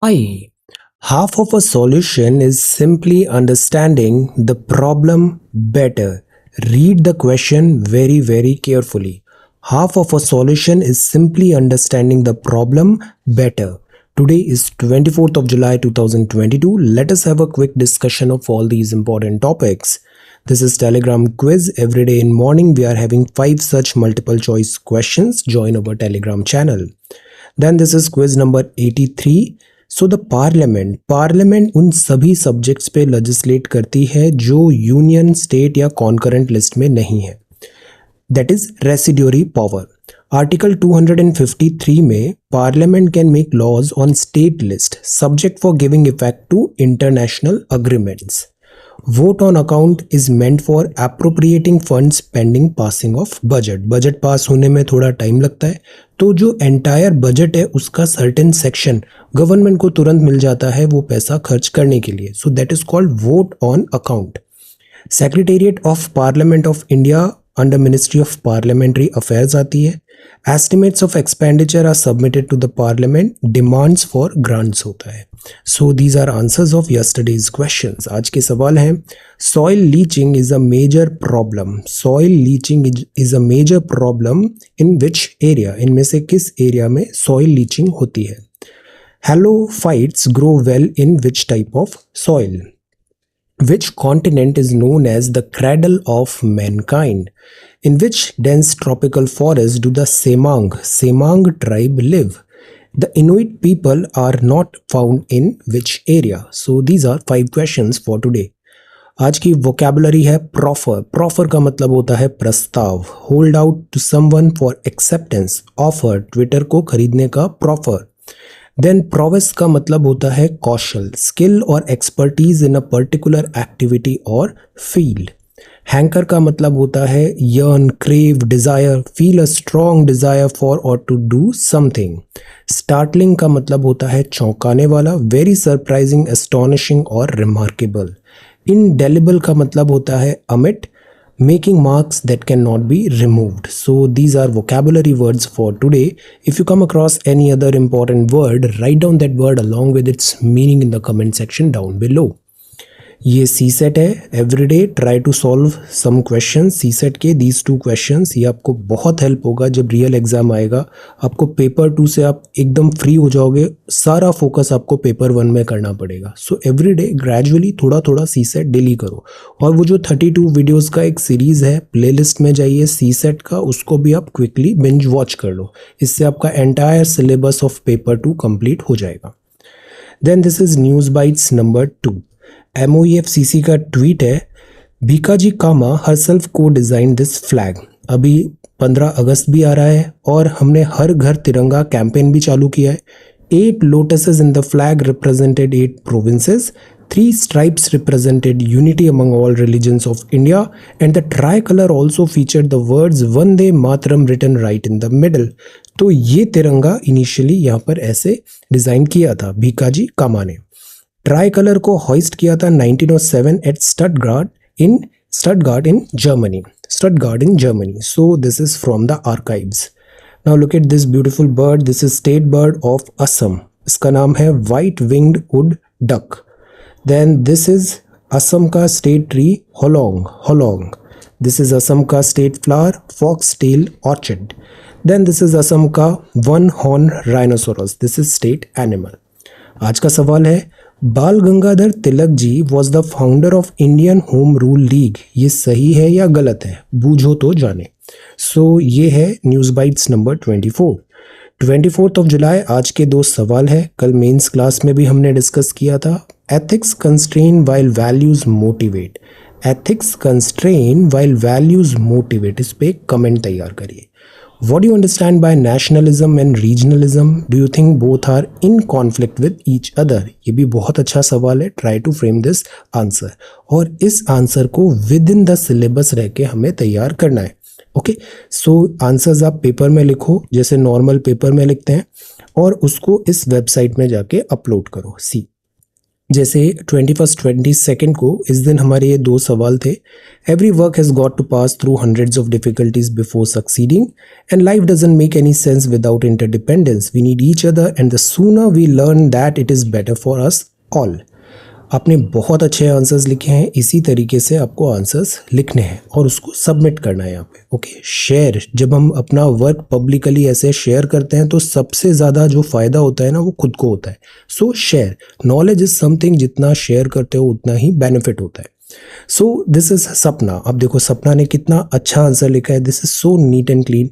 Hi. Half of a solution is simply understanding the problem better. Read the question very, very carefully. Half of a solution is simply understanding the problem better. Today is 24th of July 2022. Let us have a quick discussion of all these important topics. This is Telegram quiz. Every day in morning we are having 5 such multiple choice questions. Join our Telegram channel. Then this is quiz number 83. So the parliament उन सभी subjects पे legislate करती है जो union, state या concurrent list में नहीं है, that is residuary power. Article 253 में parliament can make laws on state list subject for giving effect to international agreements. Vote on account is meant for appropriating funds pending passing of budget pass होने में थोड़ा time लगता है, तो जो entire budget है उसका सर्टेन सेक्शन गवर्नमेंट को तुरंत मिल जाता है वो पैसा खर्च करने के लिए, so that is called vote on account. Secretariat of parliament of India under ministry of parliamentary affairs आती है। Estimates of expenditure are submitted to the parliament. Demands for grants होता है। So these are answers of yesterday's questions. आज के सवाल हैं, soil leaching is a major problem. Soil leaching is a major problem in which area? इनमें से किस area में सॉइल लीचिंग होती है? Halophytes grow well in which type of soil? Which continent is known as the cradle of mankind? In which dense tropical forest do the Semang tribe live? The Inuit people are not found in which area? So these are 5 questions for today. आज की vocabulary है proffer. Proffer का मतलब होता है प्रस्ताव। Hold out to someone for acceptance. Offer, Twitter को खरीदने का proffer. देन प्रोवेस का मतलब होता है कौशल, स्किल और expertise in a particular activity और फील्ड। हैंकर का मतलब होता है yearn, crave, desire, feel a strong desire for और टू डू समथिंग। स्टार्टलिंग का मतलब होता है चौंकाने वाला, वेरी सरप्राइजिंग, एस्टोनिशिंग और रिमार्केबल। इनडेलिबल का मतलब होता है अमिट, making marks that cannot be removed. So these are vocabulary words for today. If you come across any other important word, write down that word along with its meaning in the comment section down below. ये C set है। Everyday try to solve some question C set के, these 2 questions. ये आपको बहुत help होगा जब real exam आएगा। आपको पेपर 2 से आप एकदम फ्री हो जाओगे, सारा फोकस आपको पेपर 1 में करना पड़ेगा। सो एवरीडे ग्रेजुअली थोड़ा थोड़ा सी सेट डेली करो। और वो जो 32 वीडियोज़ का एक सीरीज़ है, प्लेलिस्ट में जाइए सी सेट का, उसको भी आप क्विकली बिंज वॉच कर लो। इससे आपका entire syllabus of paper 2 complete हो जाएगा। Then this is news bytes number 2। MOEFCC का ट्वीट है, भीकाजी कामा हरसेल्फ को डिज़ाइन दिस फ्लैग। अभी 15 अगस्त भी आ रहा है और हमने हर घर तिरंगा कैंपेन भी चालू किया है। 8 lotuses in the flag represented 8 provinces. 3 stripes represented unity among all religions of India, and the tricolor also featured the words Vande Mataram written right in the middle. तो ये तिरंगा इनिशियली यहाँ पर ऐसे डिज़ाइन किया था भीकाजी कामा ने। ट्राई कलर को हॉइस्ट किया था 1907 at Stuttgart in Germany. So this is from the archives. Now look at this beautiful bird. This is state bird of Assam. इसका नाम है white winged wood duck. Then this is Assam का state tree Hollong. This is Assam का state flower foxtail orchid. Then this is Assam का one horn rhinoceros. This is state animal. आज का सवाल है, बाल गंगाधर तिलक जी was the founder of Indian home rule league. ये सही है या गलत है? बूझो तो जाने। सो ये है news bytes number 24। 24th of July आज के 2 सवाल है। कल मेंस क्लास में भी हमने डिस्कस किया था। Ethics constrain while values motivate. Ethics constrain while values motivate, इस पे कमेंट तैयार करिए। What do you understand by nationalism and regionalism? Do you think both are in conflict with each other? ये भी बहुत अच्छा सवाल है। Try to frame this answer. और इस आंसर को within the syllabus रह के हमें तैयार करना है। ओके, सो आंसर्स आप पेपर में लिखो जैसे नॉर्मल पेपर में लिखते हैं, और उसको इस वेबसाइट में जाके अपलोड करो। सी जैसे 21st 22nd को इस दिन हमारे ये 2 सवाल थे। Every work has got to pass through hundreds of difficulties before succeeding and life doesn't make any sense without interdependence. We need each other and the sooner we learn that it is better for us all. आपने बहुत अच्छे answers लिखे हैं। इसी तरीके से आपको answers लिखने हैं और उसको सबमिट करना है यहाँ पे। ओके, शेयर, जब हम अपना वर्क पब्लिकली ऐसे शेयर करते हैं तो सबसे ज़्यादा जो फ़ायदा होता है ना वो खुद को होता है। सो शेयर, नॉलेज इज़ समथिंग, जितना शेयर करते हो उतना ही बेनिफिट होता है। सो दिस इज़ सपना। अब देखो सपना ने कितना अच्छा आंसर लिखा है। This is so neat and clean.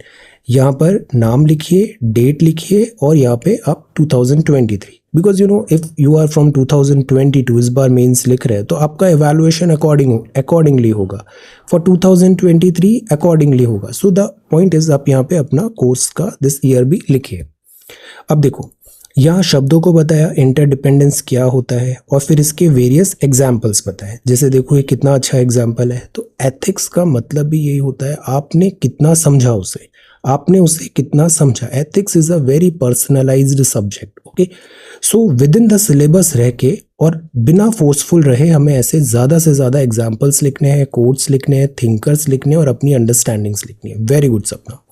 यहाँ पर नाम लिखिए, डेट लिखिए और यहाँ पे आप 2023, because you know if you are from 2022, इस बार मेंस लिख रहे हैं तो आपका एवेलुएशन अकॉर्डिंगली होगा। फॉर 2023 अकॉर्डिंगली होगा। सो द पॉइंट इज आप यहाँ पे अपना कोर्स का दिस ईयर भी लिखिए। अब देखो यहाँ शब्दों को बताया, इंटरडिपेंडेंस क्या होता है और फिर इसके वेरियस एग्जाम्पल्स बताए। जैसे देखो ये कितना अच्छा एग्जाम्पल है। तो एथिक्स का मतलब भी यही होता है आपने कितना समझा उसे, आपने उसे कितना समझा। Ethics is a very personalised subject. Okay, so with in the syllabus रह के और बिना फोर्सफुल रहे हमें ऐसे ज़्यादा से ज़्यादा एग्जाम्पल्स लिखने हैं, कोट्स लिखने हैं, थिंकर्स लिखने हैं और अपनी अंडरस्टैंडिंग्स लिखनी है। Very good Sapna.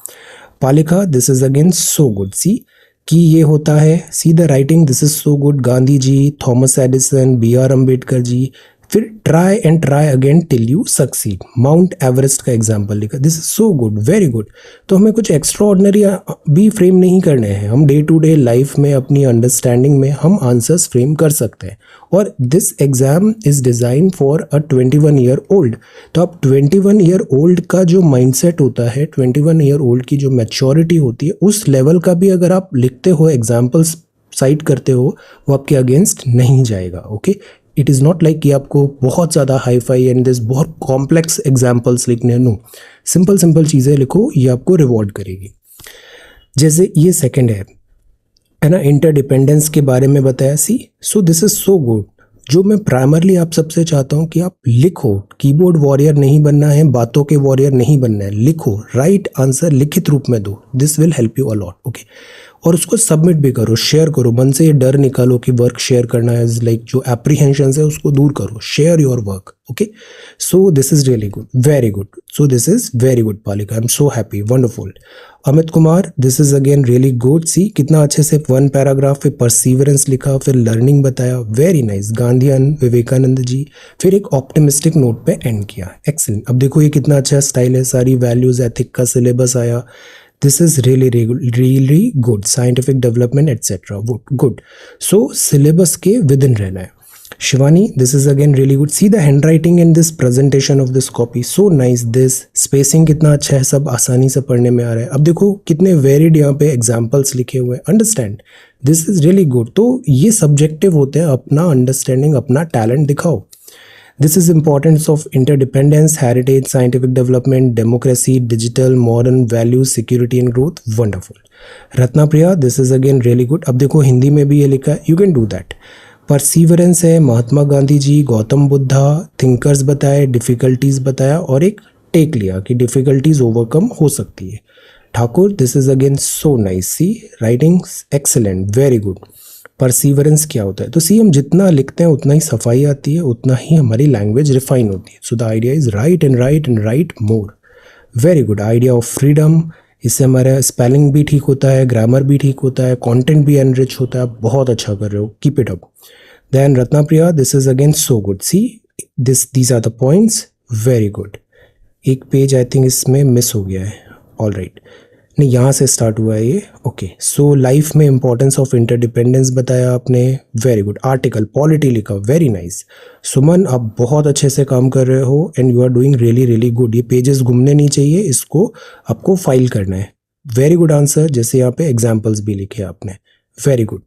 Palika, this is again so good. See कि ये होता है, see the writing, this is so good. Gandhi ji, Thomas Edison, BR Ambedkar ji. फिर try and try again till you succeed. Mount Everest का एग्जाम्पल लिखा। This is so good, very good. तो हमें कुछ एक्स्ट्रा ऑर्डिनरी भी फ्रेम नहीं करने हैं। हम डे टू डे लाइफ में अपनी अंडरस्टैंडिंग में हम आंसर्स फ्रेम कर सकते हैं। और this exam is design for a 21 year old. तो अब 21 ईयर ओल्ड का जो माइंडसेट होता है, 21 ईयर ओल्ड की जो मैच्योरिटी होती है, उस लेवल का भी अगर आप लिखते हो, एग्जाम्पल्स साइट करते हो, वो आपके अगेंस्ट नहीं जाएगा। Okay, it is not like कि आपको बहुत ज़्यादा हाई फाई एंड दिस बहुत कॉम्प्लेक्स एग्जाम्पल्स लिखने हैं। नो, सिंपल चीज़ें लिखो, ये आपको रिवॉर्ड करेगी। जैसे ये सेकंड है ना, इंटरडिपेंडेंस के बारे में बताया। See, so this is so good. जो मैं प्राइमरली आप सबसे चाहता हूँ कि आप लिखो, कीबोर्ड वॉरियर नहीं बनना है, बातों के वॉरियर नहीं बनना है। लिखो, राइट आंसर लिखित रूप में दो। This will help you a lot. Okay, और उसको सबमिट भी करो, शेयर करो। मन से ये डर निकालो कि वर्क शेयर करना है, लाइक जो एप्रीहेंशन है उसको दूर करो। Share your work. Okay, so this is really good, very good. So this is very good Palika, I am so happy, wonderful. Amit Kumar, this is again really good. See कितना अच्छे से 1 पैराग्राफ पे परसीवरेंस लिखा, फिर लर्निंग बताया, very nice. Gandhian, Vivekananda ji, फिर एक optimistic note पे एंड किया, एक्सीलेंट। अब देखो ये कितना अच्छा स्टाइल है, सारी वैल्यूज, एथिक का सिलेबस आया। This is really good. Scientific development etcetera, good. So syllabus के विद इन रहना है। Shivani, this is again really good. See the hand writing in this presentation of this copy, so nice. This spacing कितना अच्छा है, सब आसानी से पढ़ने में आ रहा है। अब देखो कितने वेरिड यहाँ पे एग्जाम्पल्स लिखे हुए हैं। Understand, this is really good. तो ये सब्जेक्टिव होते हैं, अपना अंडरस्टैंडिंग, अपना टैलेंट दिखाओ। This is importance of interdependence, heritage, scientific development, democracy, digital, modern values, security and growth. Wonderful. Ratna Priya, this is again really good. अब देखो हिंदी में भी ये लिखा है, you can do that. Perseverance है, महात्मा गांधी जी, गौतम बुद्धा, थिंकर्स बताए, डिफिकल्टीज बताया और एक टेक लिया कि डिफिकल्टीज ओवरकम हो सकती है। Thakur, this is again so nice. See writing excellent, very good. Perseverance क्या होता है? तो सी हम जितना लिखते हैं उतना ही सफाई आती है, उतना ही हमारी लैंग्वेज रिफाइन होती है। So the idea is right and right and right more. Very good. Idea of freedom, इससे हमारा स्पेलिंग भी ठीक होता है, ग्रामर भी ठीक होता है, कंटेंट भी एनरिच होता है। बहुत अच्छा कर रहे हो, keep it up. Then Ratna Priya, this is again so good. See these are the points, very good. एक पेज आई थिंक इसमें मिस हो गया है, ऑल राइट, नहीं यहाँ से स्टार्ट हुआ है ये। ओके, सो लाइफ में इंपॉर्टेंस ऑफ इंटरडिपेंडेंस बताया आपने, वेरी गुड। आर्टिकल पॉलिटी लिखा, वेरी नाइस। सुमन, आप बहुत अच्छे से काम कर रहे हो and you are doing really really good. ये पेजेस घूमने नहीं चाहिए, इसको आपको फाइल करना है। Very good answer. जैसे यहाँ पे एग्जाम्पल्स भी लिखे आपने, very good.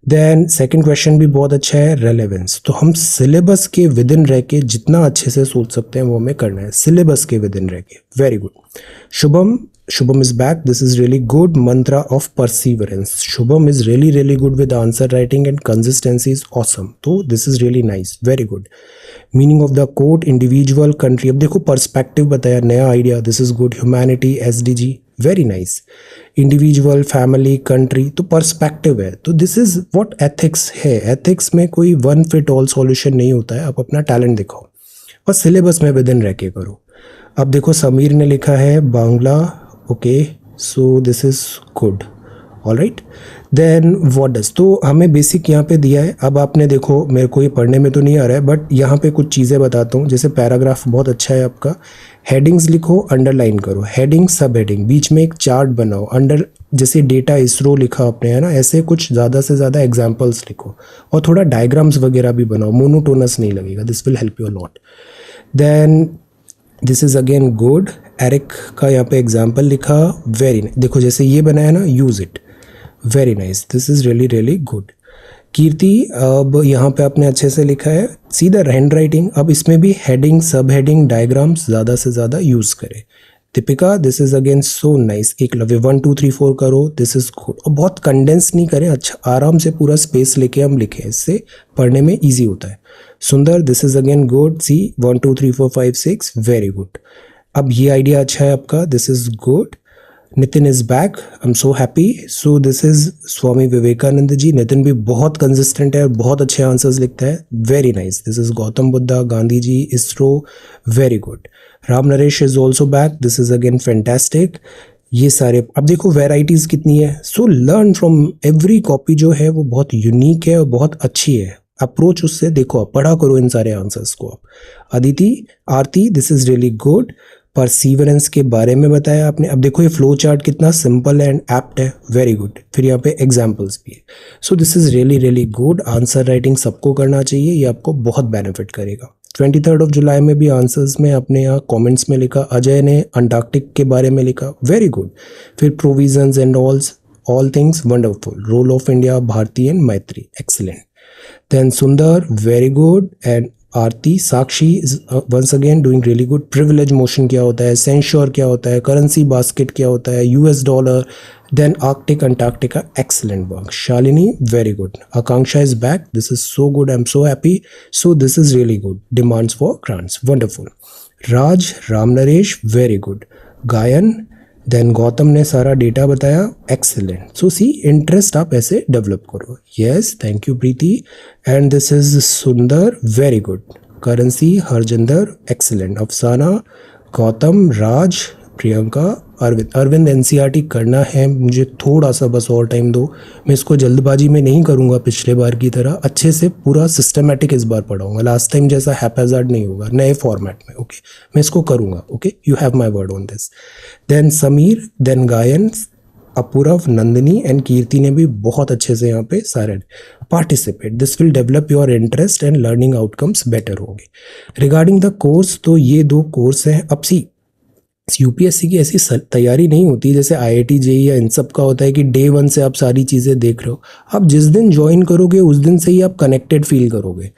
Then second question भी बहुत अच्छा है, रेलेवेंस। तो हम सिलेबस के विद इन रह के जितना अच्छे से सोच सकते हैं वो हमें करना है, सिलेबस के विद इन रह के, very good. Shubham is back. This is really good. Mantra of perseverance. Shubham is really good with answer writing and consistency is awesome. So this is really nice. Very good. Meaning of the quote, individual, country. अब देखो perspective बताया, नया idea. This is good. Humanity, SDG. Very nice. Individual, family, country, तो perspective है। तो this is what ethics है। Ethics में कोई वन फिट ऑल सॉल्यूशन नहीं होता है। आप अपना टैलेंट दिखाओ और सिलेबस में विद इन रह के करो। अब देखो समीर ने लिखा है Bangla, okay, so this is good, alright. Then what does, तो हमें बेसिक यहाँ पे दिया है। अब आपने देखो, मेरे को ये पढ़ने में तो नहीं आ रहा है बट यहाँ पे कुछ चीज़ें बताता हूँ। जैसे पैराग्राफ बहुत अच्छा है आपका, हेडिंग्स लिखो, अंडरलाइन करो, हेडिंग सब हेडिंग, बीच में एक चार्ट बनाओ, अंडर जैसे डेटा इसरो लिखा आपने, है ना, ऐसे कुछ ज़्यादा से ज़्यादा एग्जाम्पल्स लिखो और थोड़ा डायग्राम्स वगैरह भी बनाओ, मोनोटोनस नहीं लगेगा, this will help you lot. Then this is again good. Eric का यहाँ पे एग्जाम्पल लिखा, वेरी नाइस। देखो जैसे ये बनाया ना, use it, very nice, this is really really good. Kirti, अब यहाँ पे आपने अच्छे से लिखा है, सीधा हैंड राइटिंग। अब इसमें भी हेडिंग, सब हेडिंग, डायग्राम्स ज़्यादा से ज़्यादा यूज़ करें। Deepika, this is again so nice. Eklavya 1 2 3 4 करो, दिस इज़ गुड। और बहुत कंडेंस नहीं करें, अच्छा आराम से पूरा स्पेस लेके हम लिखें, इससे पढ़ने में ईजी होता है। Sundar, this is again good. See 1 2 3 4 5 6, very good. अब ये आइडिया अच्छा है आपका, this is good. Nitin is back, I am so happy. So this is Swami Vivekananda ji. Nitin भी बहुत कंसिस्टेंट है और बहुत अच्छे आंसर्स लिखता है, very nice. This is Gautam Buddha, Gandhi ji, ISRO, very good. Ram Naresh is also back, this is again fantastic. ये सारे, अब देखो वेराइटीज़ कितनी है। So learn from every copy जो है वो बहुत यूनिक है और बहुत अच्छी है। अप्रोच उससे देखो, आप पढ़ा करो इन सारे आंसर्स को आप। Aditi, Aarti, this is really good. Perseverance के बारे में बताया आपने। अब देखो ये फ्लो चार्ट कितना सिंपल एंड एप्ट है, वेरी गुड। फिर यहाँ पे एग्जाम्पल्स भी है। So this is really really good. Answer writing सबको करना चाहिए, ये आपको बहुत बेनिफिट करेगा। 23 जुलाई में भी आंसर्स में आपने यहाँ कमेंट्स में लिखा, अजय ने अंटार्कटिक के बारे में लिखा, वेरी गुड। फिर provisions and all things, wonderful. Role of India, Bharati and Maitri, excellent. Then Sundar, very good. And Aarti, Sakshi is once again doing really good. Privilege motion क्या होता है, सेंश्योर क्या होता है, करेंसी बास्केट क्या होता है, US dollar, then Arctic, Antarctica, excellent work. Shalini, very good. Akanksha is back, this is so good, I am so happy. So this is really good. Demands for grants, wonderful. Raj, Ram Naresh, very good. Gayan, then Gautam ने सारा data बताया, excellent. सो सी, interest आप ऐसे develop करो। Yes, thank you Preeti. And this is सुंदर, very good. Currency, Harjinder, excellent. Afsana, Gautam, Raj, Priyanka, Arvind NCERT करना है मुझे, थोड़ा सा बस और टाइम दो। मैं इसको जल्दबाजी में नहीं करूँगा पिछले बार की तरह, अच्छे से पूरा सिस्टमेटिक इस बार पढ़ाऊँगा। लास्ट टाइम जैसा हैप्पैज़ार्ड नहीं होगा, नए फॉर्मेट में, ओके। मैं इसको करूँगा, okay, you have my word on this. Then Sameer, then Gayan, Apurv, Nandini and कीर्ति ने भी बहुत अच्छे से यहाँ पे सारे participate. This will develop your interest and learning outcomes better होंगे। रिगार्डिंग द कोर्स, तो ये 2 कोर्स हैं। अब सी, यूपीएससी की ऐसी तैयारी नहीं होती जैसे आईआईटी जेईई या इन सब का होता है कि डे 1 से आप सारी चीज़ें देख रहे हो। आप जिस दिन ज्वाइन करोगे उस दिन से ही आप कनेक्टेड फील करोगे।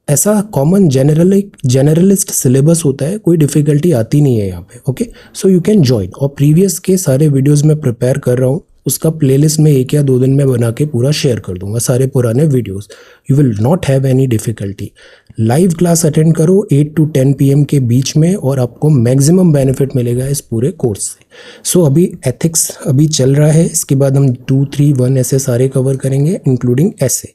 ऐसा कॉमन जनरलिस्ट सिलेबस होता है, कोई डिफ़िकल्टी आती नहीं है यहाँ पे, okay. So you can join. और प्रीवियस के सारे वीडियोस मैं प्रिपेयर कर रहा हूँ, उसका प्लेलिस्ट में 1 या 2 दिन में बना के पूरा शेयर कर दूंगा, सारे पुराने videos. You will not have any difficulty. Live class attend करो 8 to 10 PM के बीच में और आपको मैक्सिमम बेनिफिट मिलेगा इस पूरे कोर्स से। सो अभी एथिक्स अभी चल रहा है, इसके बाद हम 2 3 1 ऐसे सारे कवर करेंगे इंक्लूडिंग ऐसे।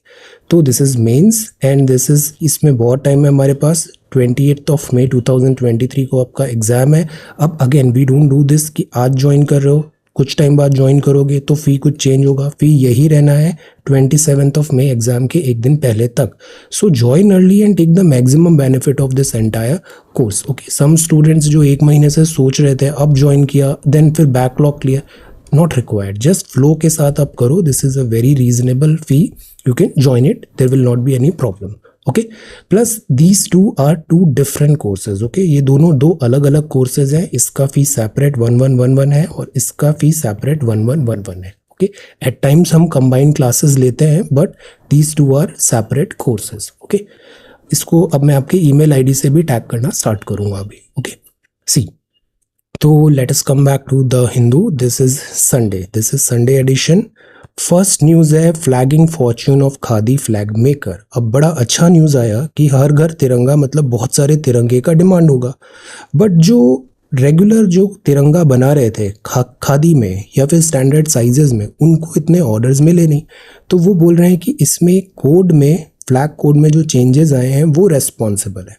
तो this is mains and this is, इसमें बहुत टाइम है हमारे पास। 28 मई 2023 को आपका एग्ज़ाम है। अब again we don't do this कि आज ज्वाइन कर रहे हो, कुछ टाइम बाद ज्वाइन करोगे तो फ़ी कुछ चेंज होगा। फ़ी यही रहना है 27 मई एग्जाम के 1 दिन पहले तक। So join early and take the maximum benefit of this entire course, okay. Some students जो 1 महीने से सोच रहे थे, अब ज्वाइन किया, देन फिर backlog clear, not required. Just flow के साथ आप करो। This is a very reasonable fee, you can join it, there will not be any problem, okay. Plus these 2 are 2 different courses, okay. ये दोनों 2 अलग अलग कोर्सेज हैं। इसका फी सेपरेट 1111 है और इसका फी सेपरेट 1111 है, ओके। एट टाइम्स हम कंबाइंड क्लासेस लेते हैं but these 2 are separate courses, okay. इसको अब मैं आपके ईमेल आईडी से भी टैग करना स्टार्ट करूंगा अभी, ओके। सी, तो let us come back to the Hindu. This is Sunday edition. First news है flagging fortune of khadi flag maker. अब बड़ा अच्छा न्यूज़ आया कि हर घर तिरंगा, मतलब बहुत सारे तिरंगे का डिमांड होगा। बट जो रेगुलर जो तिरंगा बना रहे थे खादी में या फिर स्टैंडर्ड साइजेस में, उनको इतने ऑर्डर्स मिले नहीं, तो वो बोल रहे हैं कि इसमें कोड में, फ्लैग कोड में जो चेंजेस आए हैं वो रेस्पॉन्सिबल है.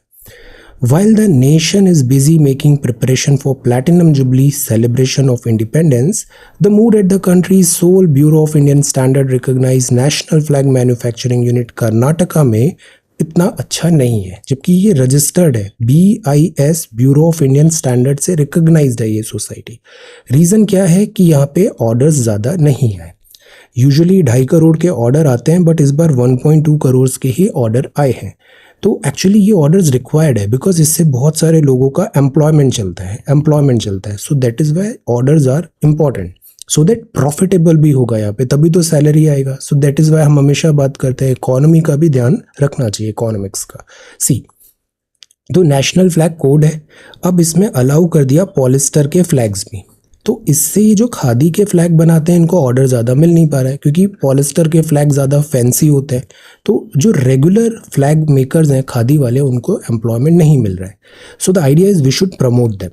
While the nation is busy making preparation for Platinum Jubilee celebration of independence, the mood at the country's sole Bureau of Indian Standard recognized National Flag Manufacturing Unit Karnataka में इतना अच्छा नहीं है, जबकि ये रजिस्टर्ड है, BIS bureau of Indian standard से recognised है ये सोसाइटी. रीज़न क्या है कि यहाँ पे ऑर्डर्स ज़्यादा नहीं आए. यूजुअली 2.5 करोड़ के ऑर्डर आते हैं, बट इस बार 1.2 करोड़ के ही ऑर्डर आए हैं. तो एक्चुअली ये ऑर्डर्स रिक्वायर्ड है, बिकॉज इससे बहुत सारे लोगों का एम्प्लॉयमेंट चलता है. So that is why orders are important, so that profitable भी होगा यहाँ पे, तभी तो सैलरी आएगा. सो दैट इज़ वाई हम हमेशा बात करते हैं इकोनॉमी का भी ध्यान रखना चाहिए, इकोनॉमिक्स का. सी, तो नेशनल फ्लैग कोड है, अब इसमें अलाउ कर दिया पॉलिस्टर के फ्लैग्स भी. तो इससे ये जो खादी के फ्लैग बनाते हैं इनको ऑर्डर ज़्यादा मिल नहीं पा रहा है, क्योंकि पॉलिस्टर के फ्लैग ज़्यादा फैंसी होते हैं. तो जो रेगुलर फ्लैग मेकर्स हैं खादी वाले, उनको एम्प्लॉयमेंट नहीं मिल रहा है. So the idea is we should promote them.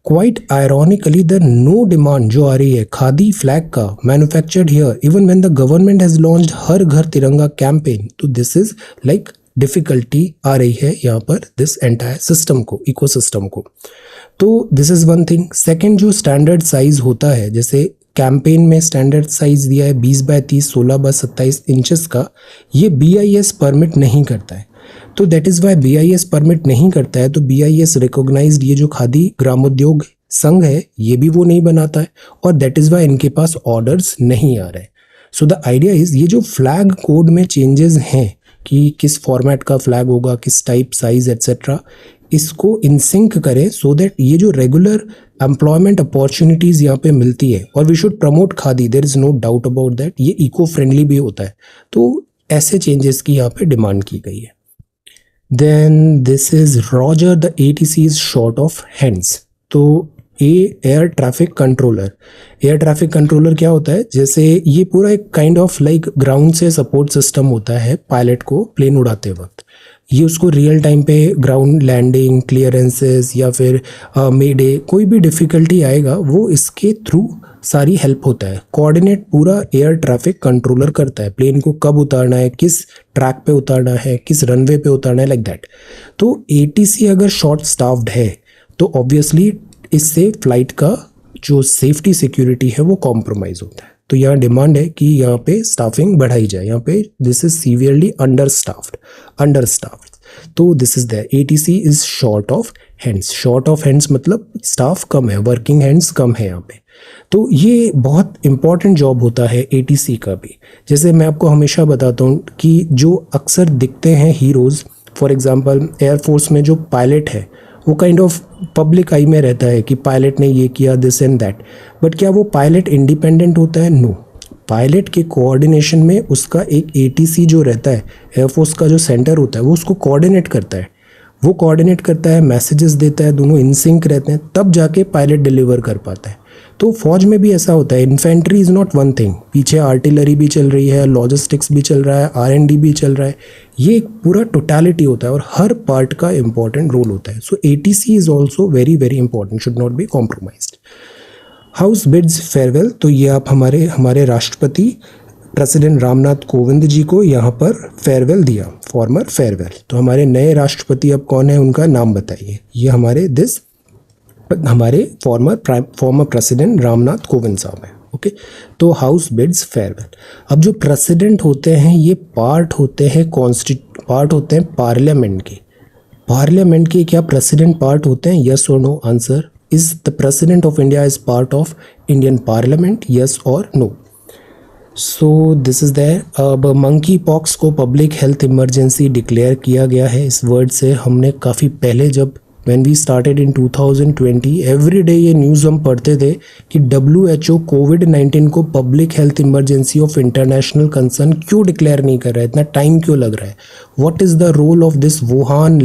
Quite ironically the no demand जो आ रही है खादी फ्लैग का manufactured here even when the government has launched Har Ghar Tiranga campaign. तो दिस इज़ लाइक डिफ़िकल्टी आ रही है यहाँ पर दिस एंटायर सिस्टम को, इकोसिस्टम को. तो this is one thing. Second, जो स्टैंडर्ड साइज़ होता है, जैसे कैंपेन में स्टैंडर्ड साइज़ दिया है 20x30, 16x27 इंचेस का, ये BIS परमिट नहीं करता है. तो that is Y BIS permit नहीं करता है, तो BIS रिकॉग्नाइज्ड ये जो खादी ग्रामोद्योग संघ है, ये भी वो नहीं बनाता है, और दैट इज़ वाई इनके पास ऑर्डर्स नहीं आ रहे. सो द आइडिया इज़ ये जो फ्लैग कोड में चेंजेस हैं कि किस फॉर्मेट का फ्लैग होगा, किस टाइप, साइज एट्सेट्रा, इसको इनसिंक करें, सो दैट ये जो रेगुलर एम्प्लॉयमेंट अपॉर्चुनिटीज़ यहाँ पे मिलती है, और we should promote khadi, there is no doubt about that, ये इको फ्रेंडली भी होता है. तो ऐसे चेंजेस की यहाँ पे डिमांड की गई है. Then this is Roger the ATC is short of hands. तो air traffic controller. Air traffic controller क्या होता है, जैसे ये पूरा एक काइंड ऑफ लाइक ग्राउंड से सपोर्ट सिस्टम होता है पायलट को प्लेन उड़ाते वक्त. ये उसको रियल टाइम पे ग्राउंड लैंडिंग, क्लियरेंसेस या फिर मेडे, कोई भी डिफ़िकल्टी आएगा वो इसके थ्रू सारी हेल्प होता है. कोऑर्डिनेट पूरा एयर ट्रैफिक कंट्रोलर करता है, प्लेन को कब उतारना है, किस ट्रैक पे उतारना है, किस रनवे पे उतारना है, लाइक दैट. तो ATC अगर शॉर्ट स्टाफ्ड है तो ऑब्वियसली इससे फ्लाइट का जो सेफ्टी सिक्योरिटी है वो कॉम्प्रोमाइज़ होता है. तो यहाँ डिमांड है कि यहाँ पे स्टाफिंग बढ़ाई जाए. यहाँ पे दिस इज सीवियरली अंडरस्टाफ्ड. तो this is the ATC is short of hands. Short of hands मतलब स्टाफ कम है, वर्किंग हैंड्स कम है यहाँ पे. तो ये बहुत इंपॉर्टेंट जॉब होता है ATC का भी. जैसे मैं आपको हमेशा बताता हूँ कि जो अक्सर दिखते हैं हीरोज़, फॉर एग्जांपल एयरफोर्स में जो पायलट है वो काइंड ऑफ पब्लिक आई में रहता है कि पायलट ने ये किया, दिस एंड दैट. बट क्या वो पायलट इंडिपेंडेंट होता है? नो. पायलट के कोऑर्डिनेशन में उसका एक ATC जो रहता है, एयरफोर्स का जो सेंटर होता है, वो उसको कोऑर्डिनेट करता है. वो कोऑर्डिनेट करता है, मैसेजेस देता है, दोनों इन सिंक रहते हैं, तब जाके पायलट डिलीवर कर पाता है. तो फौज में भी ऐसा होता है. Infantry is not one thing, पीछे आर्टिलरी भी चल रही है, लॉजिस्टिक्स भी चल रहा है, R&D भी चल रहा है. ये एक पूरा टोटलिटी होता है और हर पार्ट का इंपॉर्टेंट रोल होता है. So ATC is also very very important, should not be compromised. House bids farewell. तो ये आप हमारे राष्ट्रपति प्रेसिडेंट रामनाथ कोविंद जी को यहाँ पर फेयरवेल दिया, फॉर्मर फेयरवेल. तो हमारे नए राष्ट्रपति अब कौन है, उनका नाम बताइए. ये हमारे फॉर्मर प्रेसिडेंट रामनाथ कोविंद साहब हैं. ओके. तो हाउस बिड्स फेयरवेल. अब जो प्रेसिडेंट होते हैं ये पार्ट होते हैं पार्लियामेंट के. पार्लियामेंट के क्या प्रेसिडेंट पार्ट होते हैं? यस और no. Answer is the president of India is part of Indian parliament, yes और no. So this is there. अब मंकी पॉक्स को पब्लिक हेल्थ इमरजेंसी डिक्लेयर किया गया है. इस वर्ड से हमने काफ़ी पहले, जब when we started in 2020, every day ये न्यूज़ हम पढ़ते थे कि WHO COVID-19 को public health emergency of international concern क्यों डिक्लेयर नहीं कर रहा है, इतना टाइम क्यों लग रहा है, what is the role of this Wuhan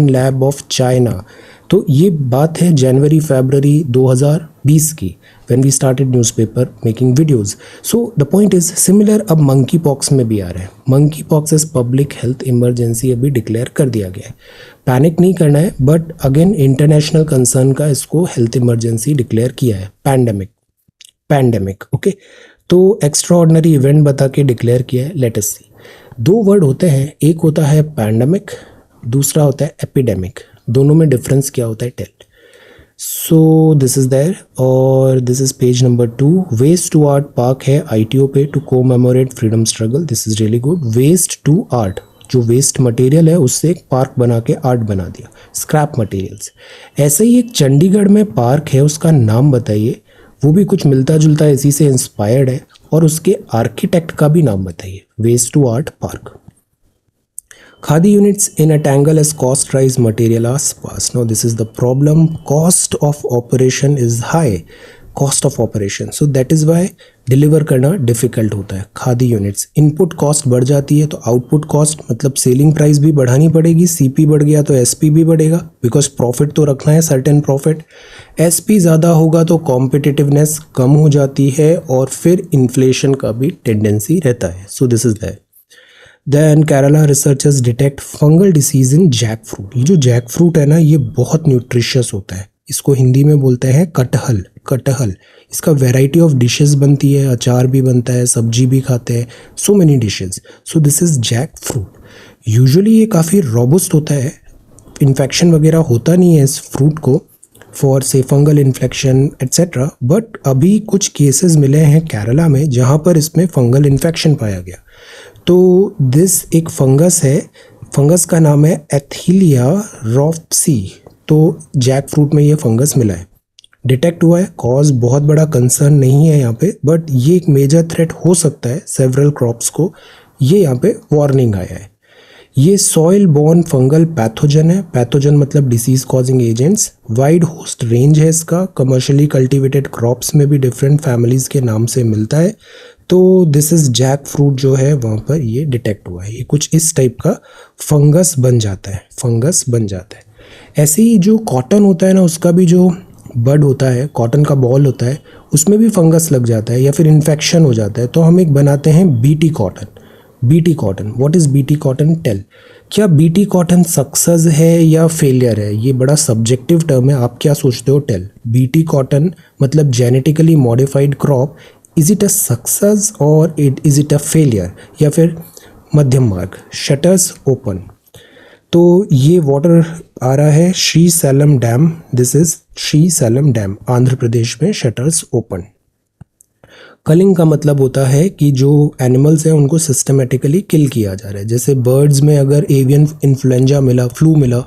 lab of China. तो ये बात है जनवरी फरवरी 2020 की, when we started newspaper making videos. So the point is similar अब मंकी पॉक्स में भी आ रहा है. Monkey pox is public health emergency अभी डिक्लेयर कर दिया गया है. पैनिक नहीं करना है, बट अगेन इंटरनेशनल कंसर्न का इसको हेल्थ इमरजेंसी डिक्लेयर किया है. Pandemic okay. तो एक्स्ट्रा ऑर्डिनरी इवेंट बता के डिक्लेयर किया है. लेट अस सी. दो वर्ड होते हैं, एक होता है पैंडेमिक, दूसरा होता है एपिडेमिक. दोनों में डिफरेंस क्या होता है? Tell. So this is there और this is page number 2. Waste to art park है ITO पे to commemorate freedom struggle. This is really good. Waste to art, जो वेस्ट मटेरियल है उससे एक पार्क बना के आर्ट बना दिया. Scrap materials. ऐसे ही एक चंडीगढ़ में पार्क है, उसका नाम बताइए. वो भी कुछ मिलता जुलता इसी से इंस्पायर्ड है, और उसके आर्किटेक्ट का भी नाम बताइए. Waste to art park. Khadi units in a tangle as cost rise, material are sparse. Now this is the problem. Cost of operation is high. Cost of operation. So that is why deliver करना difficult होता है. Khadi units. Input cost बढ़ जाती है तो output cost मतलब selling price भी बढ़ानी पड़ेगी. CP बढ़ गया तो SP भी बढ़ेगा, बिकॉज प्रॉफिट तो रखना है, सर्टेन प्रॉफिट. SP ज़्यादा होगा तो कॉम्पिटिटिवनेस कम हो जाती है, और फिर इन्फ्लेशन का भी टेंडेंसी रहता है. So this is that. Then Kerala researchers detect fungal disease in jackfruit. ये जो जैक फ्रूट है ना, ये बहुत न्यूट्रिशियस होता है. इसको हिंदी में बोलते हैं कटहल. इसका वैरायटी ऑफ डिशेस बनती है, अचार भी बनता है, सब्जी भी खाते हैं, so many dishes. So this is jackfruit. Usually ये काफ़ी रोबस्ट होता है, इन्फेक्शन वगैरह होता नहीं है इस फ्रूट को, फॉर से फंगल इन्फेक्शन एट्सेट्रा. बट अभी कुछ केसेस मिले हैं केरला में जहाँ पर इसमें फंगल इन्फेक्शन पाया गया. तो दिस एक फंगस है, फंगस का नाम है एथिलिया रोफ्सी. तो जैक फ्रूट में ये फंगस मिला है, डिटेक्ट हुआ है. कॉज बहुत बड़ा कंसर्न नहीं है यहाँ पे, बट ये एक मेजर थ्रेट हो सकता है सेवरल क्रॉप्स को. ये यहाँ पे वार्निंग आया है. ये सॉइल बोर्न फंगल पैथोजन है. पैथोजन मतलब disease causing agents. Wide host range है इसका. कमर्शियली कल्टिवेटेड क्रॉप्स में भी डिफरेंट फैमिलीज के नाम से मिलता है. तो दिस इज जैक फ्रूट जो है वहाँ पर ये डिटेक्ट हुआ है. ये कुछ इस टाइप का फंगस बन जाता है. ऐसे ही जो कॉटन होता है ना, उसका भी जो बड होता है, कॉटन का बॉल होता है, उसमें भी फंगस लग जाता है या फिर इन्फेक्शन हो जाता है. तो हम एक बनाते हैं BT cotton. What is BT cotton? Tell. क्या BT कॉटन सक्सेस है या फेलियर है? ये बड़ा सब्जेक्टिव टर्म है, आप क्या सोचते हो? टेल. BT कॉटन मतलब genetically modified crop. Is it a success और इज इट अ फेलियर, या फिर मध्यम मार्ग? Shutters open. तो ये वाटर आ रहा है Srisailam dam. This is Srisailam dam, Andhra Pradesh में. Shutters open. कलिंग का मतलब होता है कि जो एनिमल्स हैं उनको सिस्टमेटिकली किल किया जा रहा है. जैसे बर्ड्स में अगर एवियन इन्फ्लुएंजा मिला, फ्लू मिला,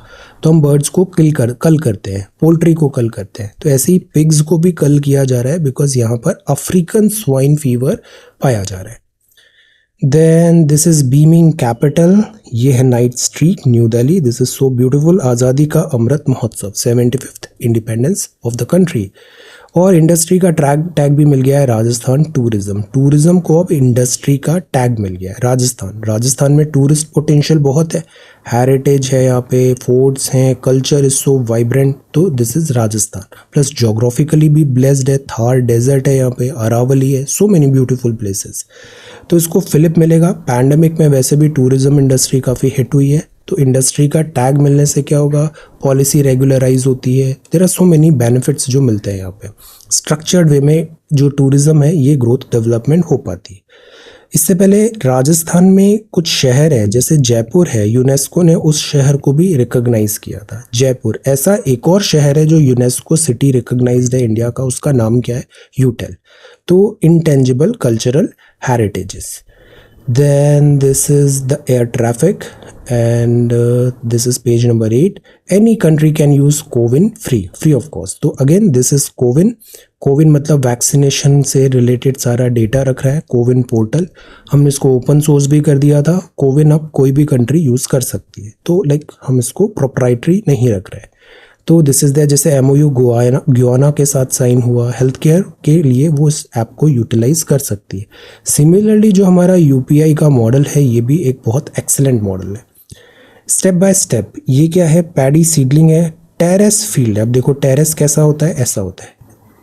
तो हम बर्ड्स को कल करते हैं, पोल्ट्री को कल करते हैं. तो ऐसे ही पिग्स को भी कल किया जा रहा है, बिकॉज यहाँ पर अफ्रीकन स्वाइन फीवर पाया जा रहा है. Then this is beaming capital. ये है night street, New Delhi. This is so beautiful. Azadi ka Amrit Mahotsav, 75th independence of the country. और इंडस्ट्री का टैग भी मिल गया है राजस्थान टूरिज्म को अब इंडस्ट्री का टैग मिल गया है. राजस्थान में टूरिस्ट पोटेंशियल बहुत है, हेरिटेज है यहाँ पे, फोर्ट्स हैं, कल्चर इज सो वाइब्रेंट. तो this is Rajasthan. Plus geographically भी ब्लेस्ड है. थार डेजर्ट है यहाँ पे, अरावली है, सो मेनी ब्यूटीफुल प्लेसेस. तो इसको फिलिप मिलेगा. पैंडेमिक में वैसे भी टूरिज्म इंडस्ट्री काफ़ी हिट हुई है, तो इंडस्ट्री का टैग मिलने से क्या होगा? पॉलिसी रेगुलराइज होती है. There are so many benefits जो मिलते हैं यहाँ पे. स्ट्रक्चर्ड वे में जो टूरिज्म है ये ग्रोथ डेवलपमेंट हो पाती है. इससे पहले राजस्थान में कुछ शहर है, जैसे जयपुर है, यूनेस्को ने उस शहर को भी रिकॉग्नाइज किया था. जयपुर. ऐसा एक और शहर है जो यूनेस्को सिटी रिकॉग्नाइज्ड है इंडिया का, उसका नाम क्या है? यूटेल. तो intangible cultural heritages. Then this is the air traffic, and this is page number 8. Any country can use CoWIN free of cost. तो again this is CoWIN मतलब वैक्सीनेशन से रिलेटेड सारा डेटा रख रहा है. CoWIN पोर्टल हमने इसको open source भी कर दिया था. CoWIN अब कोई भी कंट्री यूज़ कर सकती है, तो हम इसको प्रोप्राइटरी नहीं रख रहे हैं. तो दिस इज़ दैट. जैसे MOU गुयाना के साथ साइन हुआ, हेल्थ केयर के लिए वो इस ऐप को यूटिलाइज कर सकती है. सिमिलरली जो हमारा UPI का मॉडल है, ये भी एक बहुत एक्सेलेंट मॉडल है. Step by step. ये क्या है? पैडी सीडलिंग है. टेरेस फील्ड है। अब देखो टेरेस कैसा होता है, ऐसा होता है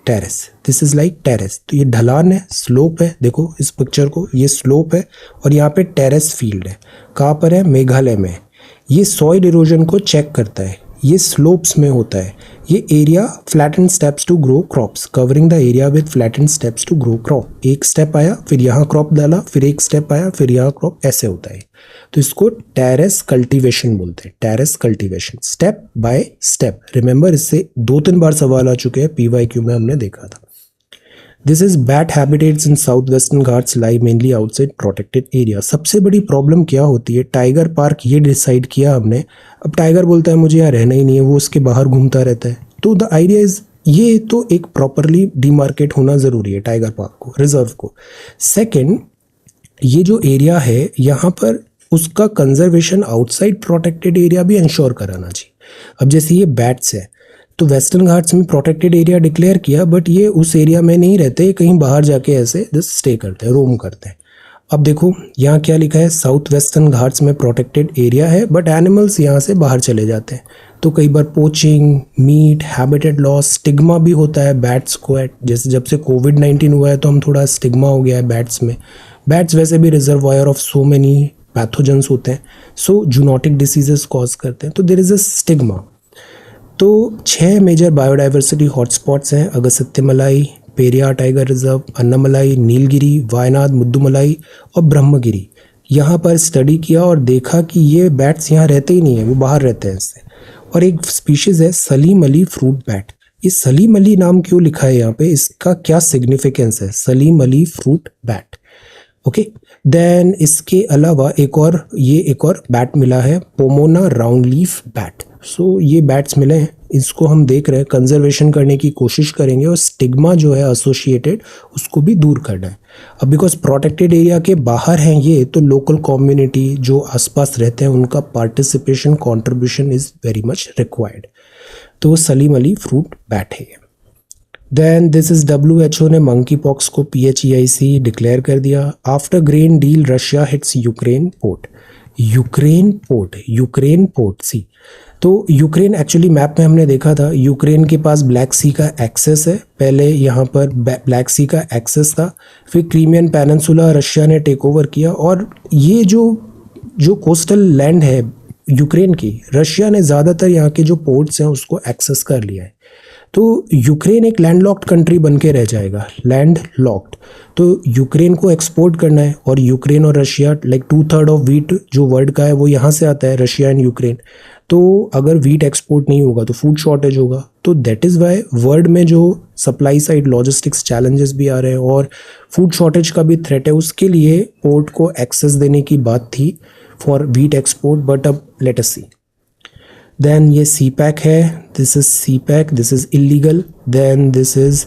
terrace, this is like terrace. तो ये ढलान है, स्लोप है, देखो इस पिक्चर को, ये स्लोप है और यहाँ पे टेरेस फील्ड है। कहाँ पर है, मेघालय में। ये सॉइल इरोजन को चेक करता है, ये स्लोप्स में होता है। ये area flattened steps to grow crops, covering the area with flattened steps to grow crop. एक स्टेप आया, फिर यहाँ क्रॉप डाला, फिर एक स्टेप आया, फिर यहाँ क्रॉप, ऐसे होता है। तो इसको टेरेस कल्टीवेशन बोलते हैं, terrace cultivation, step by step. Remember, इससे 2-3 बार सवाल आ चुके हैं, PYQ में हमने देखा था। This is bat habitats in south western Ghats lie mainly outside protected area. सबसे बड़ी प्रॉब्लम क्या होती है, टाइगर पार्क ये डिसाइड किया हमने, अब टाइगर बोलता है मुझे यहाँ रहना ही नहीं है, वो उसके बाहर घूमता रहता है। तो द आइडिया इज, ये तो एक प्रॉपरली डिमार्केट होना ज़रूरी है टाइगर पार्क को, रिजर्व को। सेकेंड, ये जो एरिया है यहाँ पर उसका कंजर्वेशन आउटसाइड प्रोटेक्टेड एरिया भी इंश्योर कराना चाहिए। अब जैसे ये बैट्स है, तो वेस्टर्न घाट्स में प्रोटेक्टेड एरिया डिक्लेयर किया, बट ये उस एरिया में नहीं रहते, कहीं बाहर जाके ऐसे जस्ट स्टे करते हैं, रोम करते हैं। अब देखो यहाँ क्या लिखा है, साउथ वेस्टर्न घाट्स में प्रोटेक्टेड एरिया है, बट एनिमल्स यहाँ से बाहर चले जाते हैं। तो कई बार poaching, meat, habitat loss, stigma भी होता है बैट्स को। जैसे जब से कोविड-19 हुआ है तो हम थोड़ा स्टिग्मा हो गया है बैट्स में। बैट्स वैसे भी reservoir of so many pathogens होते हैं, सो जूनोटिक डिसीजेस कॉज करते हैं, तो देयर इज अ स्टिग्मा। तो 6 मेजर बायोडाइवर्सिटी हॉटस्पॉट्स हैं, अगस्त्यमलाई, पेरियार टाइगर रिजर्व, अन्नामलाई, नीलगिरी, वायनाड, मुद्दुमलाई और ब्रह्मगिरी। यहाँ पर स्टडी किया और देखा कि ये बैट्स यहाँ रहते ही नहीं है, वो बाहर रहते हैं इससे। और एक स्पीशीज़ है सलीम अली फ्रूट बैट। ये सलीम अली नाम क्यों लिखा है यहाँ पे, इसका क्या सिग्निफिकेंस है, Salim Ali fruit bat. Okay, then इसके अलावा एक और बैट मिला है, Pomona round leaf bat. So ये बैट्स मिले हैं, इसको हम देख रहे हैं, कंजर्वेशन करने की कोशिश करेंगे और स्टिग्मा जो है एसोसिएटेड उसको भी दूर करना है। अब बिकॉज प्रोटेक्टेड एरिया के बाहर हैं ये, तो लोकल कम्युनिटी जो आसपास रहते हैं उनका participation, contribution is very much required. तो सलीम अली फ्रूट बैट है। देन दिस इज WHO ने मंकी पॉक्स को PHEIC डिक्लेयर कर दिया। After grain deal Russia hits Ukraine port. Ukraine port sea, तो यूक्रेन एक्चुअली मैप में हमने देखा था, यूक्रेन के पास ब्लैक सी का एक्सेस है। पहले यहाँ पर ब्लैक सी का एक्सेस था, फिर क्रीमियन पेनिनसुला रशिया ने टेक ओवर किया, और ये जो कोस्टल लैंड है यूक्रेन की, रशिया ने ज़्यादातर यहाँ के जो पोर्ट्स हैं उसको एक्सेस कर लिया है। तो यूक्रेन एक लैंडलॉक्ड कंट्री बन के रह जाएगा, लैंड लॉक्ड। तो यूक्रेन को एक्सपोर्ट करना है, और यूक्रेन और रशिया, लाइक 2/3 ऑफ वीट जो वर्ल्ड का है वो यहाँ से आता है, रशिया एंड यूक्रेन। तो अगर वीट एक्सपोर्ट नहीं होगा तो फूड शॉर्टेज होगा। तो दैट इज़ वाई वर्ल्ड में जो सप्लाई साइड लॉजिस्टिक्स चैलेंजेस भी आ रहे हैं और फूड शॉर्टेज का भी थ्रेट है, उसके लिए पोर्ट को एक्सेस देने की बात थी फॉर वीट एक्सपोर्ट, बट अब लेट अस सी। देन ये CPAC है, this is CPAC, this is illegal. Then this is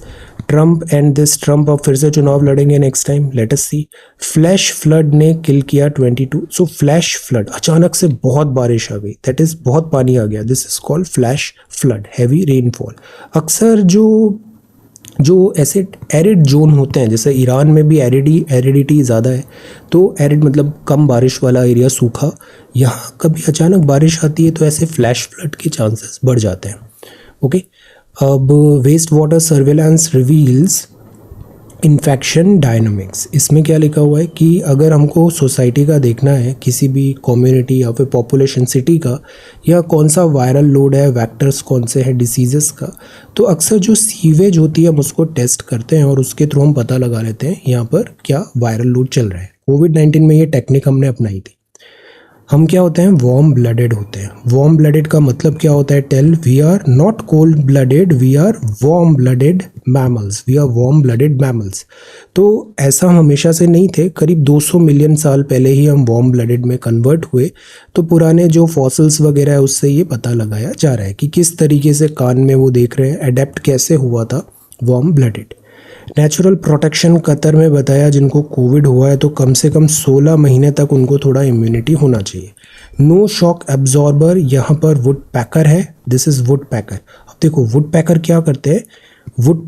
Trump, and this Trump अब फिर से चुनाव लड़ेंगे next time, let us see. Flash flood ने किल किया 22। सो फ्लैश फ्लड, अचानक से बहुत बारिश आ गई, दैट इज बहुत पानी आ गया, this is called flash flood, heavy rainfall. अक्सर जो ऐसे एरिड जोन होते हैं, जैसे ईरान में भी एरिडिटी ज़्यादा है, तो एरिड मतलब कम बारिश वाला एरिया, सूखा, यहाँ कभी अचानक बारिश आती है तो ऐसे फ्लैश फ्लड के चांसेस बढ़ जाते हैं। ओके, अब waste water surveillance reveals infection dynamics. इसमें क्या लिखा हुआ है कि अगर हमको सोसाइटी का देखना है, किसी भी कम्युनिटी या फिर पॉपुलेशन सिटी का, या कौन सा वायरल लोड है, वेक्टर्स कौन से हैं डिसीजेस का, तो अक्सर जो सीवेज होती है हम उसको टेस्ट करते हैं और उसके थ्रू हम पता लगा लेते हैं यहाँ पर क्या वायरल लोड चल रहा है। कोविड-19 में ये टेक्निक हमने अपनाई थी। हम क्या होते हैं, वार्म ब्लडेड होते हैं। वार्म ब्लडेड का मतलब क्या होता है, tell, we are not cold blooded, we are warm blooded mammals, we are warm blooded mammals. तो ऐसा हम हमेशा से नहीं थे, करीब 200 मिलियन साल पहले ही हम वार्म ब्लडेड में कन्वर्ट हुए। तो पुराने जो फॉसिल्स वगैरह है उससे ये पता लगाया जा रहा है कि किस तरीके से कान में वो देख रहे हैं, अडेप्ट कैसे हुआ था warm blooded. Natural protection Qatar में बताया, जिनको कोविड हुआ है तो कम से कम 16 महीने तक उनको थोड़ा इम्यूनिटी होना चाहिए। नो शॉक एब्जॉर्बर, यहाँ पर वुड पैकर है, दिस इज वुड पैकर। अब देखो वुड पैकर क्या करते हैं, वुड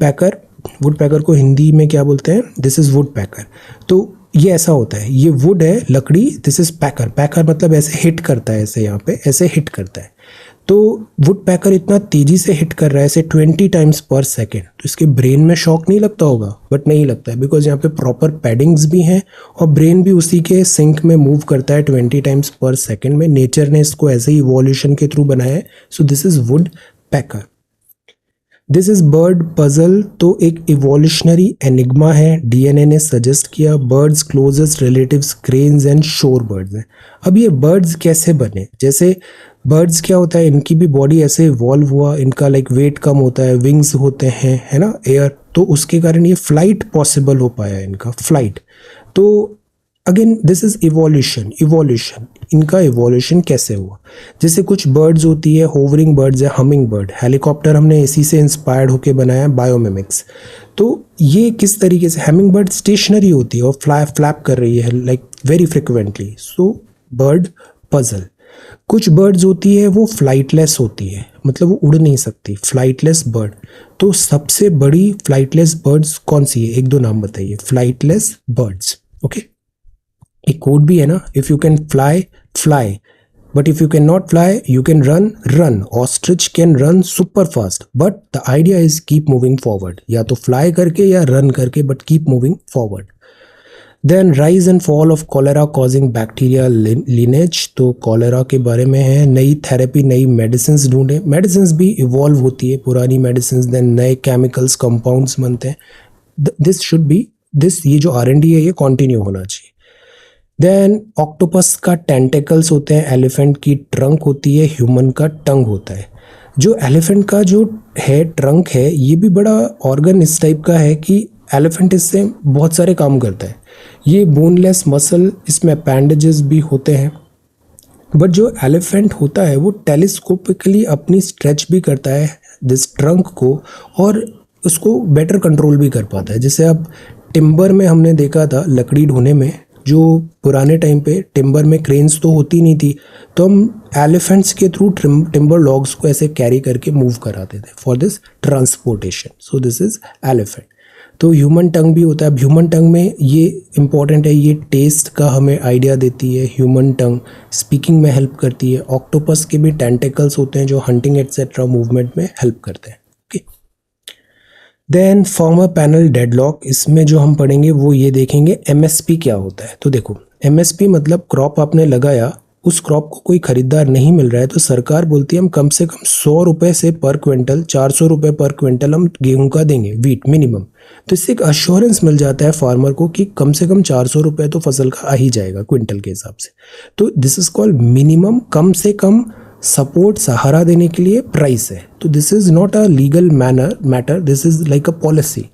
पैकर को हिंदी में क्या बोलते हैं, दिस इज वुड पैकर। तो ये ऐसा होता है, ये वुड है, लकड़ी, दिस इज पैकर। पैकर मतलब ऐसे हिट करता है, ऐसे यहाँ पे ऐसे हिट करता है। तो वुड पैकर इतना तेज़ी से हिट कर रहा है ऐसे 20 टाइम्स पर सेकेंड, तो इसके ब्रेन में शॉक नहीं लगता होगा, बट नहीं लगता है बिकॉज यहाँ पे प्रॉपर पैडिंग्स भी हैं और ब्रेन भी उसी के सिंक में मूव करता है 20 टाइम्स पर सेकेंड में। नेचर ने इसको ऐसे ही इवोल्यूशन के थ्रू बनाया है। So this is would packer. This is bird puzzle, तो एक इवोल्यूशनरी एनिग्मा है। डीएनए ने सजेस्ट किया birds closest relatives cranes and शोर बर्ड्स हैं। अब ये बर्ड्स कैसे बने? जैसे बर्ड्स क्या होता है, इनकी भी बॉडी ऐसे इवॉल्व हुआ, इनका लाइक वेट कम होता है, विंग्स होते हैं, है ना, एयर, तो उसके कारण ये फ्लाइट पॉसिबल हो पाया इनका, फ्लाइट। तो अगेन दिस इज इवोल्यूशन। इनका इवोल्यूशन कैसे हुआ? जैसे कुछ बर्ड्स होती है, होवरिंग बर्ड्स है, हमिंग बर्ड, हेलीकॉप्टर हमने इसी से इंस्पायर्ड होके बनाया, बायोमिमिक्स। तो ये किस तरीके से, हमिंग बर्ड स्टेशनरी होती है और फ्लैप कर रही है लाइक वेरी फ्रिक्वेंटली, सो बर्ड पजल। कुछ बर्ड्स होती है वो फ्लाइटलेस होती है, मतलब वो उड़ नहीं सकती, फ्लाइटलेस बर्ड। तो सबसे बड़ी फ्लाइटलेस बर्ड्स कौन सी है? एक दो नाम बताइए फ्लाइटलेस बर्ड्स। ओके, एक कोड भी है ना, if you can fly fly, but if you can not fly you can run. Ostrich can run super fast, but the idea is keep moving forward, या तो फ्लाई करके या run करके, but keep moving forward. Then rise and fall of cholera causing bacteria lineage, तो cholera के बारे में है। नई थेरेपी, नई मेडिसिन ढूंढे, मेडिसिन भी इवॉल्व होती है, पुरानी मेडिसिन, देन नए केमिकल्स कंपाउंड्स बनते हैं। दिस शुड बी ये जो R&D है ये कंटिन्यू होना चाहिए। देन ऑक्टोपस का टेंटेकल्स होते हैं, एलिफेंट की ट्रंक होती है, ह्यूमन का टंग होता है। जो एलिफेंट का जो है ट्रंक है, ये भी बड़ा ऑर्गन इस टाइप का है कि एलिफेंट इससे बहुत सारे काम करता है। ये बोनलेस मसल, इसमें अपेंडेजेस भी होते हैं, बट जो एलिफेंट होता है वो टेलीस्कोपिकली अपनी स्ट्रेच भी करता है दिस ट्रंक को, और उसको बेटर कंट्रोल भी कर पाता है। जैसे अब टिम्बर में हमने देखा था, लकड़ी ढोने में, जो पुराने टाइम पे टिम्बर में क्रेन्स तो होती नहीं थी, तो हम एलिफेंट्स के थ्रू टिम्बर लॉग्स को ऐसे कैरी करके मूव कराते थे for this transportation. So this is elephant. तो ह्यूमन टंग भी होता है। अब ह्यूमन टंग में ये इंपॉर्टेंट है, ये टेस्ट का हमें आइडिया देती है। ह्यूमन टंग स्पीकिंग में हेल्प करती है। ऑक्टोपस के भी टेंटेकल्स होते हैं जो हंटिंग एटसेट्रा मूवमेंट में हेल्प करते हैं। Okay, then farmer panel deadlock, इसमें जो हम पढ़ेंगे वो ये देखेंगे MSP क्या होता है। तो देखो MSP मतलब क्रॉप आपने लगाया, उस क्रॉप को कोई खरीदार नहीं मिल रहा है, तो सरकार बोलती है हम कम से कम 100 रुपये से पर क्विंटल, 400 रुपये पर क्विंटल हम गेहूं का देंगे, वीट मिनिमम। तो इससे एक अश्योरेंस मिल जाता है फार्मर को कि कम से कम 400 रुपये तो फसल का आ ही जाएगा क्विंटल के हिसाब से। तो दिस इज कॉल्ड मिनिमम, कम से कम सपोर्ट, सहारा देने के लिए प्राइस है। तो this is not a legal matter, this is like a policy.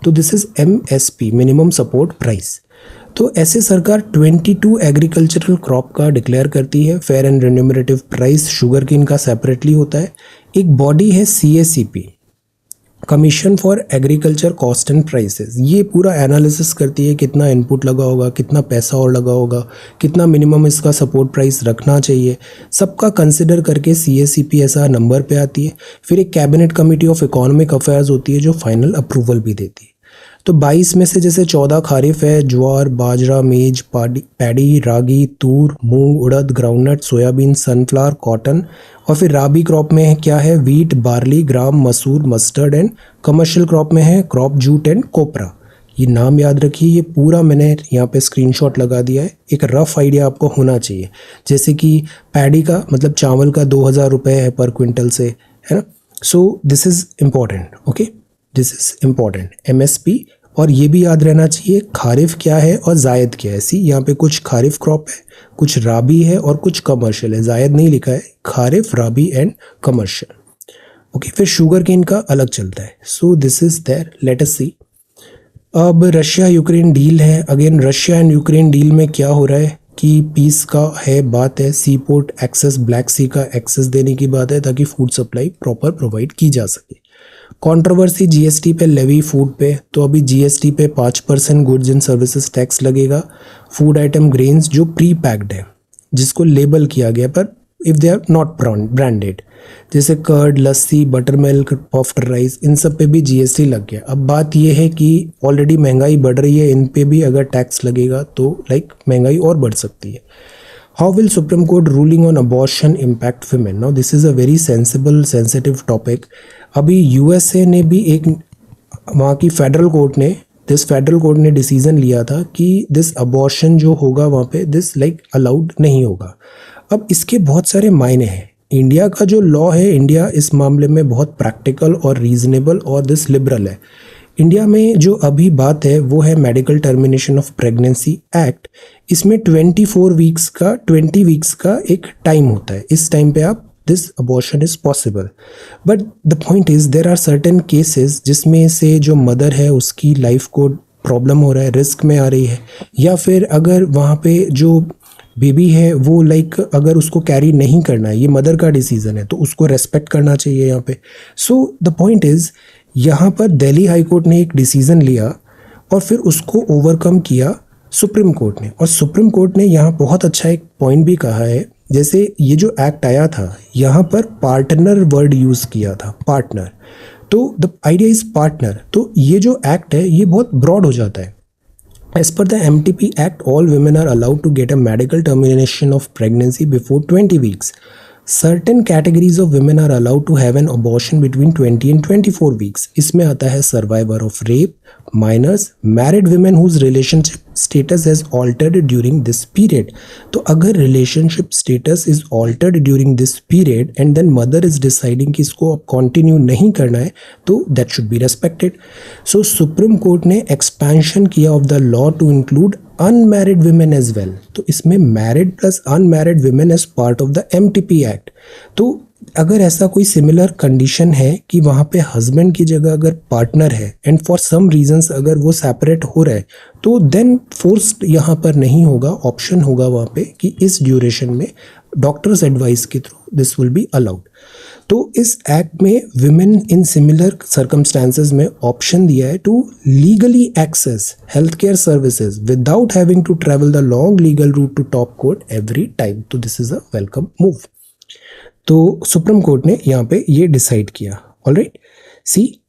तो this is MSP, minimum support price. तो ऐसे सरकार 22 एग्रीकल्चरल क्रॉप का डिक्लेयर करती है। Fair and remunerative price sugarcane का सेपरेटली होता है। एक बॉडी है CACP, commission for agriculture cost and prices. ये पूरा एनालिसिस करती है कितना इनपुट लगा होगा, कितना पैसा और लगा होगा, कितना मिनिमम इसका सपोर्ट प्राइस रखना चाहिए, सबका कंसिडर करके CACP ऐसा नंबर पे आती है। फिर एक cabinet committee of economic affairs होती है जो फाइनल अप्रूवल भी देती है। तो 22 में से जैसे 14 खारिफ है, ज्वार, बाजरा, मेज, पैडी, रागी, तूर, मूंग, उड़द, ग्राउंडनट, सोयाबीन, सनफ्लावर, कॉटन, और फिर राबी क्रॉप में है क्या है, वीट, बार्ली, ग्राम, मसूर, मस्टर्ड, एंड कमर्शियल क्रॉप में है क्रॉप, जूट एंड कोपरा। ये नाम याद रखिए, ये पूरा मैंने यहाँ पे स्क्रीनशॉट लगा दिया है, एक रफ आइडिया आपको होना चाहिए। जैसे कि पैडी का मतलब चावल का 2000 रुपये है पर क्विंटल से, है ना। सो this is important, okay, this is important MSP। और ये भी याद रहना चाहिए खारिफ क्या है और जायद क्या है। सी यहाँ पे कुछ खारिफ क्रॉप है, कुछ राबी है और कुछ कमर्शियल है, जायद नहीं लिखा है, kharif, rabi and commercial. Okay, फिर शुगर केन का अलग चलता है। So this is there, let us see. अब रशिया यूक्रेन डील है। Again Russia and Ukraine deal में क्या हो रहा है कि पीस का है, बात है, सी पोर्ट एक्सेस, ब्लैक सी का एक्सेस देने की बात है ताकि फूड सप्लाई प्रॉपर प्रोवाइड की जा सके। कंट्रोवर्सी GST पे, लेवी फूड पे, तो अभी GST पे 5% गुड्स एंड सर्विसेज टैक्स लगेगा। फूड आइटम ग्रेन्स जो प्री पैक्ड है, जिसको लेबल किया गया पर if they are not branded, जैसे curd, lassi, buttermilk, puffed rice, इन सब पे भी GST लग गया। अब बात यह है कि ऑलरेडी महंगाई बढ़ रही है, इन पे भी अगर टैक्स लगेगा तो लाइक महंगाई और बढ़ सकती है। How will Supreme Court ruling on abortion impact women? Now this is a very sensitive topic. अभी USA ने भी एक वहाँ की फेडरल कोर्ट ने डिसीजन लिया था कि दिस अबॉर्शन जो होगा वहाँ पे दिस लाइक अलाउड नहीं होगा। अब इसके बहुत सारे मायने हैं। इंडिया का जो लॉ है, इंडिया इस मामले में बहुत प्रैक्टिकल और रीजनेबल और दिस लिबरल है। इंडिया में जो अभी बात है वो है medical termination of pregnancy act. इसमें 20 वीक्स का एक टाइम होता है। इस टाइम पे आप this abortion is possible, but the point is there are certain cases जिसमें से जो मदर है उसकी लाइफ को प्रॉब्लम हो रहा है, रिस्क में आ रही है, या फिर अगर वहाँ पे जो बेबी है वो लाइक अगर उसको कैरी नहीं करना है, ये मदर का डिसीजन है, तो उसको रेस्पेक्ट करना चाहिए यहाँ पे। सो द पॉइंट इज यहाँ पर दिल्ली हाई कोर्ट ने एक डिसीजन लिया और फिर उसको ओवरकम किया सुप्रीम कोर्ट ने, और सुप्रीम कोर्ट ने यहाँ बहुत अच्छा एक पॉइंट भी कहा है। जैसे ये जो एक्ट आया था यहाँ पर पार्टनर वर्ड यूज़ किया था, पार्टनर, तो द आइडिया इज पार्टनर। तो ये जो एक्ट है ये बहुत ब्रॉड हो जाता है। As per the MTP Act, all women are allowed to get a medical termination of pregnancy before 20 weeks. Certain categories of women are allowed to have an abortion between 20 and 24 weeks. इसमें आता है survivor of rape, minors, married women whose relationship status has altered during this period. तो अगर relationship status is altered during this period and then mother is deciding कि इसको अब continue नहीं करना है, तो that should be respected. So Supreme Court ने expansion किया of the law to include unmarried women as well. तो इसमें married plus unmarried women as part of the MTP Act. तो अगर ऐसा कोई सिमिलर कंडीशन है कि वहाँ पे हस्बैंड की जगह अगर पार्टनर है एंड फॉर सम रीजंस अगर वो सेपरेट हो रहा है, तो देन फोर्स्ड यहाँ पर नहीं होगा, ऑप्शन होगा वहाँ पे कि इस ड्यूरेशन में डॉक्टर्स एडवाइस के through this will be allowed. तो इस एक्ट में विमेन इन सिमिलर सर्कमस्टांसेस में ऑप्शन दिया है to legally access health care services without having to travel the long legal route to top court every time. तो this is a welcome move. तो supreme court ने यहाँ पे ये decide किया। ऑलराइट, सी,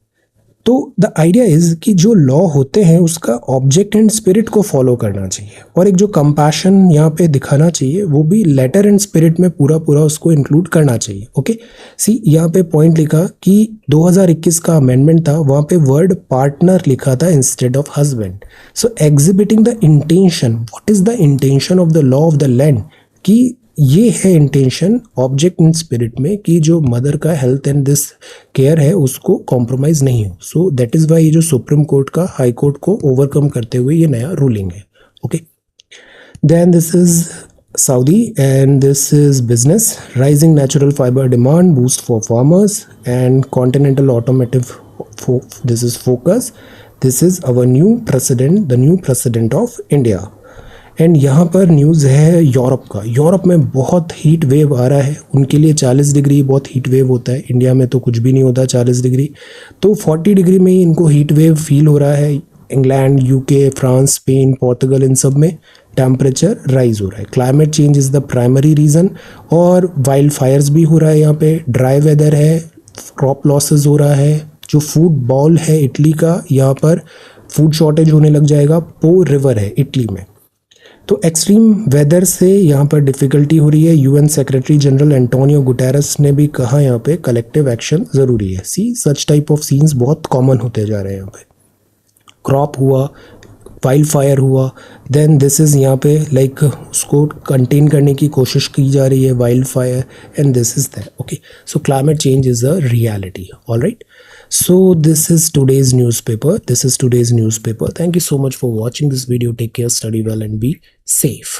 तो द आइडिया इज कि जो लॉ होते हैं उसका ऑब्जेक्ट एंड स्पिरिट को फॉलो करना चाहिए, और एक जो कंपैशन यहाँ पे दिखाना चाहिए वो भी लेटर एंड स्पिरिट में पूरा उसको इंक्लूड करना चाहिए। ओके, सी, यहाँ पे पॉइंट लिखा कि 2021 का अमेंडमेंट था, वहाँ पे वर्ड पार्टनर लिखा था instead of husband. So exhibiting the intention, what is the intention of the law of the land, कि ये है इंटेंशन ऑब्जेक्ट इन स्पिरिट में कि जो मदर का हेल्थ एंड दिस केयर है उसको कॉम्प्रोमाइज नहीं हो। सो दैट इज वाई ये जो सुप्रीम कोर्ट का हाई कोर्ट को ओवरकम करते हुए ये नया रूलिंग है। Okay, then this is Saudi, and this is business. Rising natural fiber demand boost for farmers and continental automotive. This is focus. This is our new president, the new president of India. And यहाँ पर news है Europe का। Europe में बहुत heat wave आ रहा है, उनके लिए 40 डिग्री बहुत हीट वेव होता है, इंडिया में तो कुछ भी नहीं होता 40 डिग्री, तो 40 डिग्री में ही इनको हीट वेव फील हो रहा है। England, UK, France, Spain, Portugal, इन सब में टेम्परेचर राइज हो रहा है। Climate change is the primary reason, और वाइल्ड फायर्स भी हो रहा है यहाँ पे, ड्राई वेदर है, क्रॉप लॉसेस हो रहा है, जो फूड बॉल है इटली का, यहाँ पर फूड शॉर्टेज होने लग जाएगा। पो रिवर है इटली में, तो एक्सट्रीम वेदर से यहाँ पर डिफ़िकल्टी हो रही है। UN secretary general Antonio Guterres ने भी कहा यहाँ पे कलेक्टिव एक्शन ज़रूरी है। सी, सच टाइप ऑफ सीन्स बहुत कॉमन होते जा रहे हैं यहाँ पे। क्रॉप हुआ, वाइल्ड फायर हुआ, देन दिस इज़ यहाँ पे लाइक उसको कंटेन करने की कोशिश की जा रही है, wild fire, and this is that. Okay, so climate change is a reality. Alright, so this is today's newspaper. Thank you so much for watching this video. Take care, study well, and be safe.